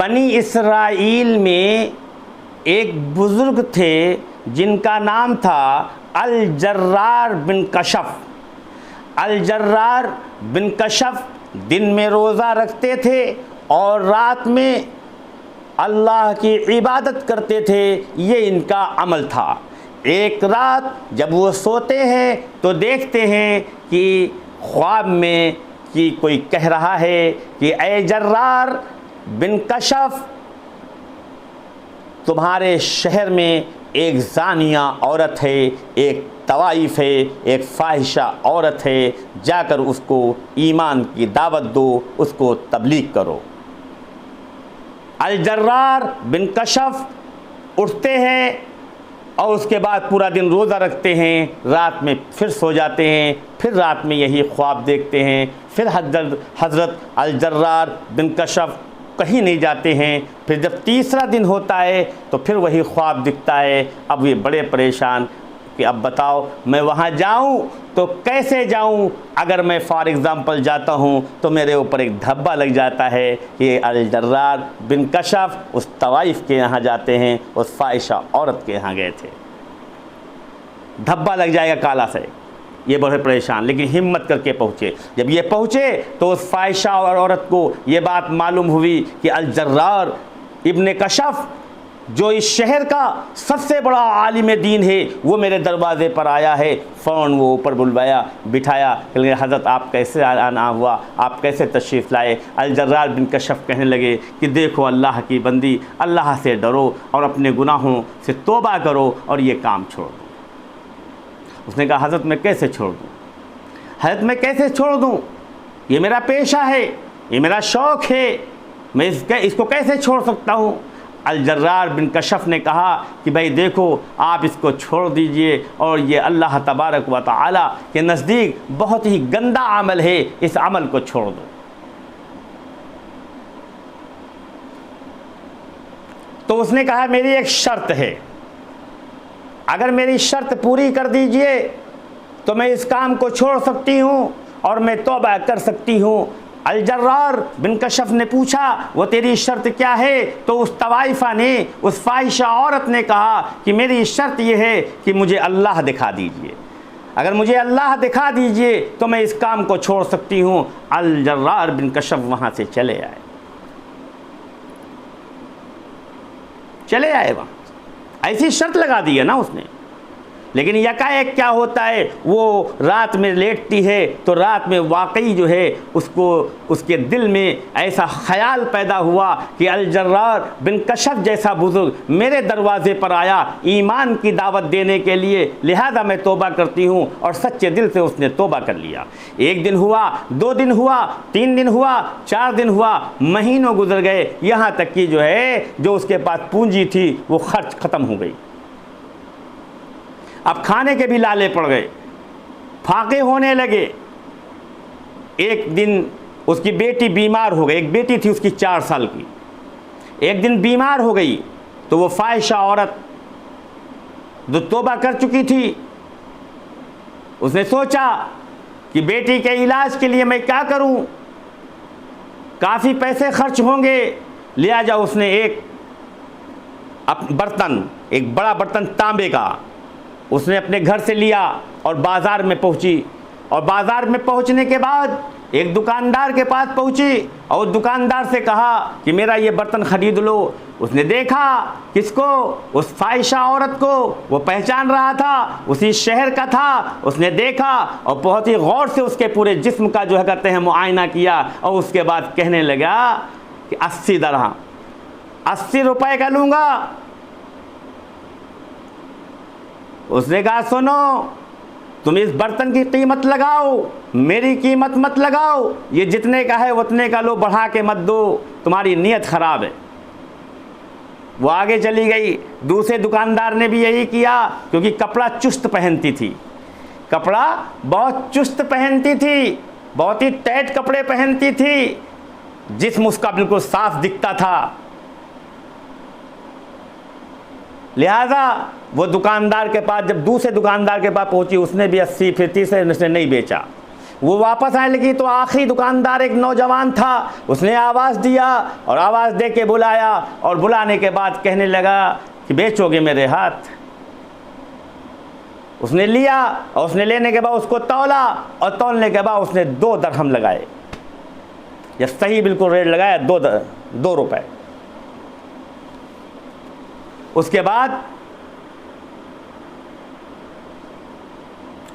बनी इसराइल में एक बुज़ुर्ग थे जिनका नाम था अल-जर्रार बिन कशफ। अल-जर्रार बिन कशफ दिन में रोज़ा रखते थे और रात में अल्लाह की इबादत करते थे, ये इनका अमल था। एक रात जब वो सोते हैं तो देखते हैं कि ख्वाब में कि कोई कह रहा है कि ए जर्रार बिन कशफ, तुम्हारे शहर में एक ज़ानिया औरत है, एक तवाइफ है, एक फाहिशा औरत है, जाकर उसको ईमान की दावत दो, उसको तबलीग करो। अल-जर्रार बिन कशफ उठते हैं और उसके बाद पूरा दिन रोज़ा रखते हैं, रात में फिर सो जाते हैं, फिर रात में यही ख्वाब देखते हैं। फिर हज़रत अल-जर्रार बिन कशफ कहीं नहीं जाते हैं। फिर जब तीसरा दिन होता है तो फिर वही ख्वाब दिखता है। अब ये बड़े परेशान कि अब बताओ मैं वहाँ जाऊँ तो कैसे जाऊँ, अगर मैं फॉर एग्ज़ाम्पल जाता हूँ तो मेरे ऊपर एक धब्बा लग जाता है कि अल-जर्रार बिन कशफ उस तवाइफ के यहाँ जाते हैं, उस फाहिशा औरत के यहाँ गए थे, धब्बा लग जाएगा काला से। ये बड़े परेशान, लेकिन हिम्मत करके पहुँचे। जब ये पहुँचे तो उस फाहिशा और औरत को ये बात मालूम हुई कि अल-जर्रार इब्ने कशफ जो इस शहर का सबसे बड़ा आलिम दीन है वो मेरे दरवाज़े पर आया है। फ़ौरन वो ऊपर बुलवाया, बिठाया, कहने हज़रत आप कैसे आना हुआ, आप कैसे तशरीफ़ लाए। अल-जर्रार बिन कशफ कहने लगे कि देखो अल्लाह की बंदी, अल्लाह से डरो और अपने गुनाहों से तौबा करो और ये काम छोड़ दो। उसने कहा हज़रत मैं कैसे छोड़ दूँ, हज़रत मैं कैसे छोड़ दूँ, ये मेरा पेशा है, ये मेरा शौक़ है, मैं इसको कैसे छोड़ सकता हूँ। अल-जर्रार बिन कशफ ने कहा कि भाई देखो आप इसको छोड़ दीजिए और ये अल्लाह तबारक व तआला के नज़दीक बहुत ही गंदा अमल है, इस अमल को छोड़ दो। तो उसने कहा मेरी एक शर्त है, अगर मेरी शर्त पूरी कर दीजिए तो मैं इस काम को छोड़ सकती हूँ और मैं तौबा कर सकती हूँ। अल-जर्रार बिन कशफ ने पूछा वो तेरी शर्त क्या है। तो उस तवाइफा ने, उस फाहिशा औरत ने कहा कि मेरी शर्त ये है कि मुझे अल्लाह दिखा दीजिए, अगर मुझे अल्लाह दिखा दीजिए तो मैं इस काम को छोड़ सकती हूँ। अल-जर्रार बिन कशफ वहाँ से चले आए वहाँ, ऐसी शर्त लगा दी है ना उसने। लेकिन यकाएक क्या होता है, वो रात में लेटती है तो रात में वाकई जो है उसको उसके दिल में ऐसा ख्याल पैदा हुआ कि अल-जर्रार बिन कशफ जैसा बुज़ुर्ग मेरे दरवाज़े पर आया ईमान की दावत देने के लिए, लिहाजा मैं तौबा करती हूँ। और सच्चे दिल से उसने तौबा कर लिया। एक दिन हुआ, 2 दिन हुआ, 3 दिन हुआ, 4 दिन हुआ, महीनों गुजर गए, यहाँ तक कि जो है जो उसके पास पूंजी थी वो खर्च ख़त्म हो गई। अब खाने के भी लाले पड़ गए, फाके होने लगे। एक दिन उसकी बेटी बीमार हो गई, एक बेटी थी उसकी 4 साल की, एक दिन बीमार हो गई। तो वो फाहिशा औरत जो तौबा कर चुकी थी, उसने सोचा कि बेटी के इलाज के लिए मैं क्या करूं, काफ़ी पैसे खर्च होंगे, लिहाजा उसने एक बर्तन, एक बड़ा बर्तन तांबे का उसने अपने घर से लिया और बाज़ार में पहुंची। और बाज़ार में पहुंचने के बाद एक दुकानदार के पास पहुंची और दुकानदार से कहा कि मेरा ये बर्तन ख़रीद लो। उसने देखा किसको, उस फाहिशा औरत को, वो पहचान रहा था, उसी शहर का था। उसने देखा और बहुत ही गौर से उसके पूरे जिस्म का जो है कहते हैं मुआयना किया और उसके बाद कहने लगा कि 80 दरहम, 80 रुपए का लूँगा। उसने कहा सुनो, तुम इस बर्तन की कीमत लगाओ, मेरी कीमत मत लगाओ, ये जितने का है उतने का लो, बढ़ा के मत दो, तुम्हारी नीयत ख़राब है। वो आगे चली गई। दूसरे दुकानदार ने भी यही किया, क्योंकि कपड़ा चुस्त पहनती थी, कपड़ा बहुत चुस्त पहनती थी, बहुत ही टाइट कपड़े पहनती थी, जिस्म उसका बिल्कुल साफ दिखता था। लिहाजा वो दुकानदार के पास, जब दूसरे दुकानदार के पास पहुंची, उसने भी 80, फिर तीसरे उसने नहीं बेचा। वो वापस आने लगी तो आखिरी दुकानदार एक नौजवान था, उसने आवाज़ दिया और आवाज़ दे के बुलाया, और बुलाने के बाद कहने लगा कि बेचोगे मेरे हाथ। उसने लिया और उसने लेने के बाद उसको तौला, और तौलने के बाद उसने 2 दरहम लगाए, या सही बिल्कुल रेट लगाया 2 रुपए। उसके बाद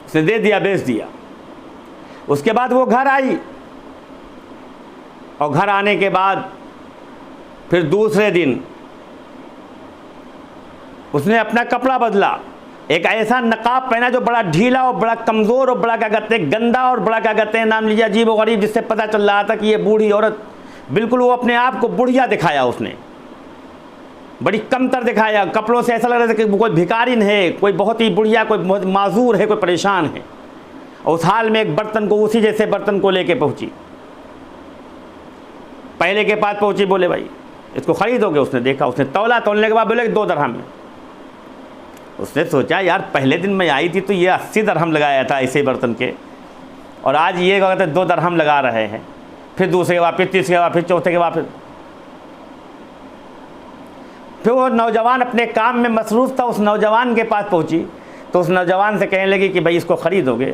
उसने दे दिया, बेच दिया। उसके बाद वो घर आई, और घर आने के बाद फिर दूसरे दिन उसने अपना कपड़ा बदला, एक ऐसा नकाब पहना जो बड़ा ढीला और बड़ा कमज़ोर और बड़ा क्या कहते हैं गंदा और बड़ा क्या कहते हैं नाम लीजिए अजीब और गरीब, जिससे पता चल रहा था कि ये बूढ़ी औरत, बिल्कुल वो अपने आप को बुढ़िया दिखाया, उसने बड़ी कमतर दिखाया। कपड़ों से ऐसा लग रहा था कि कोई भिखारिन है, कोई बहुत ही बुढ़िया, कोई बहुत माजूर है, कोई परेशान है। और उस हाल में एक बर्तन को, उसी जैसे बर्तन को लेके पहुंची, पहले के पास पहुंची, बोले भाई इसको ख़रीदोगे? उसने देखा, उसने तौला, तौलने के बाद बोले 2 दरहम में। उसने सोचा यार पहले दिन मैं आई थी तो ये 80 दरहम लगाया था ऐसे बर्तन के, और आज ये कहते 2 दरहम लगा रहे हैं। फिर दूसरे के बाद, फिर तीसरे के बाद, फिर चौथे के बाद, फिर वो नौजवान अपने काम में मसरूफ़ था। उस नौजवान के पास पहुंची तो उस नौजवान से कहने लगी कि भाई इसको ख़रीदोगे?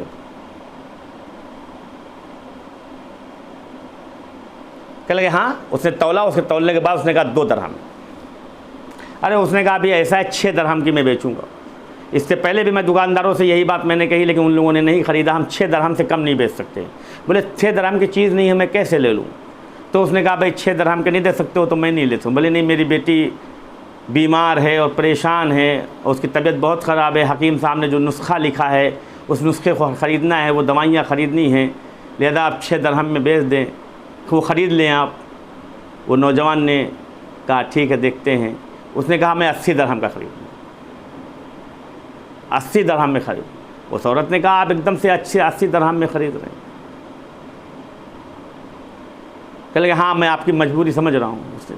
कह लगे हाँ। उसने तौला, उसके तौलने के बाद उसने कहा 2 दरहम। अरे उसने कहा अभी ऐसा है 6 दरहम की मैं बेचूंगा। इससे पहले भी मैं दुकानदारों से यही बात मैंने कही, लेकिन उन लोगों ने नहीं ख़रीदा। हम 6 दरहम से कम नहीं बेच सकते। बोले 6 दरहम की चीज़ नहीं है, मैं कैसे ले लूँ? तो उसने कहा भाई 6 दरहम के नहीं दे सकते हो तो मैं नहीं लेता हूँ। बोले नहीं, मेरी बेटी बीमार है और परेशान है, और उसकी तबीयत बहुत ख़राब है। हकीम साहब ने जो नुस्खा लिखा है उस नुस्खे को ख़रीदना है, वो दवाइयाँ ख़रीदनी हैं, लिहाजा आप 6 दरहम में बेच दें, वो ख़रीद लें आप। वो नौजवान ने कहा ठीक है देखते हैं। उसने कहा मैं 80 दरहम का ख़रीदूँ, 80 दरहम में ख़रीद। उस औरत ने कहा आप एकदम से अच्छे 80 दरहम में ख़रीद रहे हैं। कह लगे हाँ मैं आपकी मजबूरी समझ रहा हूँ। उससे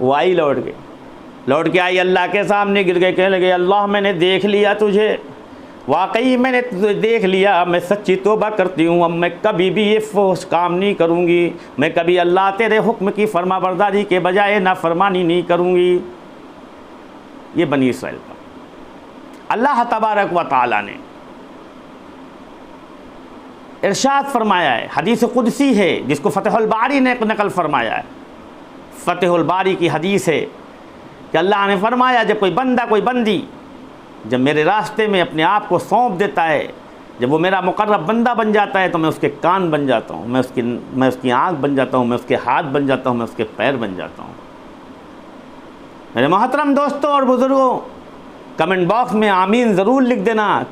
वो आई, लौट के आई, अल्लाह के सामने गिर गए, कहने लगे अल्लाह मैंने देख लिया तुझे, वाकई मैंने तुझे देख लिया, मैं सच्ची तौबा करती हूँ, अब मैं कभी भी ये फोश काम नहीं करूँगी, मैं कभी अल्लाह तेरे हुक्म की फरमाबरदारी के बजाय नाफरमानी नहीं करूँगी। ये बनी इसराइल का अल्लाह तबारक व तआला ने इरशाद फरमाया है, हदीस कुदसी है जिसको फतहुल बारी ने नकल फरमाया है। फतहुल बारी की हदीस है कि अल्लाह ने फरमाया जब कोई बंदा, कोई बंदी जब मेरे रास्ते में अपने आप को सौंप देता है, जब वो मेरा मुकर्रब बंदा बन जाता है, तो मैं उसके कान बन जाता हूँ, मैं उसकी आँख बन जाता हूँ, मैं उसके हाथ बन जाता हूँ, मैं उसके पैर बन जाता हूँ। मेरे मोहतरम दोस्तों और बुज़ुर्गों, कमेंट बॉक्स में आमीन ज़रूर लिख देना।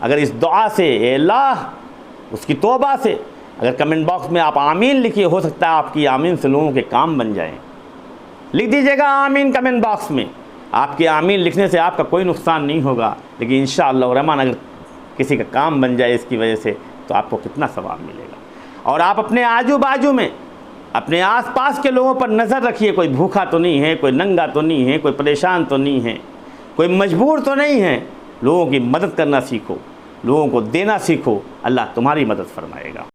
अगर इस दुआ से, ए अल्लाह, उसकी तौबा से अगर कमेंट बॉक्स में आप आमीन लिखिए, हो सकता है आपकी आमीन से लोगों के काम बन जाएं। लिख दीजिएगा आमीन कमेंट बॉक्स में। आपके आमीन लिखने से आपका कोई नुकसान नहीं होगा, लेकिन इंशाअल्लाह रहमान अगर किसी का काम बन जाए इसकी वजह से, तो आपको कितना सवाब मिलेगा। और आप अपने आजू बाजू में, अपने आसपास के लोगों पर नज़र रखिए, कोई भूखा तो नहीं है, कोई नंगा तो नहीं है, कोई परेशान तो नहीं है, कोई मजबूर तो नहीं है। लोगों की मदद करना सीखो, लोगों को देना सीखो, अल्लाह तुम्हारी मदद फरमाएगा।